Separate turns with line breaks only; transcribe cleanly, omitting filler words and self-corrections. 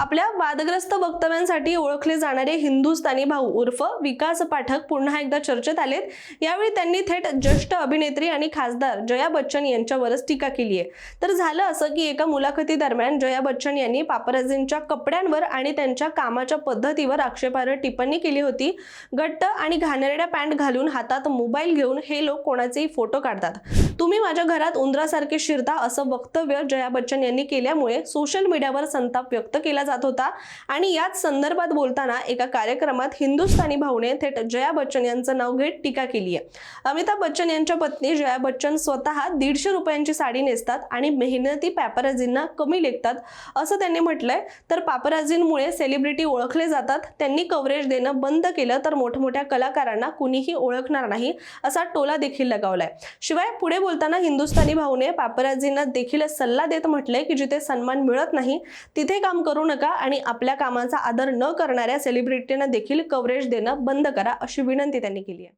आपल्या वादग्रस्त वक्तव्यांसाठी ओळखले जाणारे हिंदुस्थानी भाऊ उर्फ विकास पाठक पुन्हा एकदा चर्चेत आलेत। यावेळी त्यांनी थेट ज्येष्ठ अभिनेत्री आणि खासदार जया बच्चन यांच्यावरच टीका केली आहे। तर झालं असं की एका मुलाखती दरम्यान जया बच्चन यांनी पापराझींच्या कपड्यांवर आणि त्यांच्या कामाच्या पद्धतीवर आक्षेपार्ह टिप्पणी केली होती। गट्ट आणि घाणेरड्या पॅन्ट घालून हातात मोबाईल घेऊन हे लोक कोणाचेही फोटो काढतात, तुम्ही माझ्या घरात उंदरासारखे शिरता असं वक्तव्य जया बच्चन यांनी केल्यामुळे सोशल मीडियावर संताप व्यक्त केला जात होता। आणि याच संदर्भात बोलताना एका कार्यक्रमात हिंदुस्थानी भाऊने थेट जया बच्चन यांचं नाव घेत टीका केली आहे। अमिताभ बच्चन यांच्या पत्नी जया बच्चन स्वतः 150 रुपयांची साडी नेसतात आणि मेहनती पॅपराझींना कमी लेखतात असं त्यांनी म्हटलंय। तर पापराझींमुळे सेलिब्रिटी ओळखले जातात, त्यांनी कव्हरेज देणं बंद केलं तर मोठमोठ्या कलाकारांना कुणीही ओळखणार नाही असा टोला देखील लगावलाय। शिवाय पुढे बोलताना हिंदुस्थानी भाऊने पापराझींना देखील सल्ला देत म्हटलंय की जिथे सन्मान मिळत नाही तिथे काम करू नका आणि आपल्या कामाचा आदर न करणाऱ्या सेलिब्रिटींना देखील कव्हरेज देणं बंद करा अशी विनंती त्यांनी केली आहे।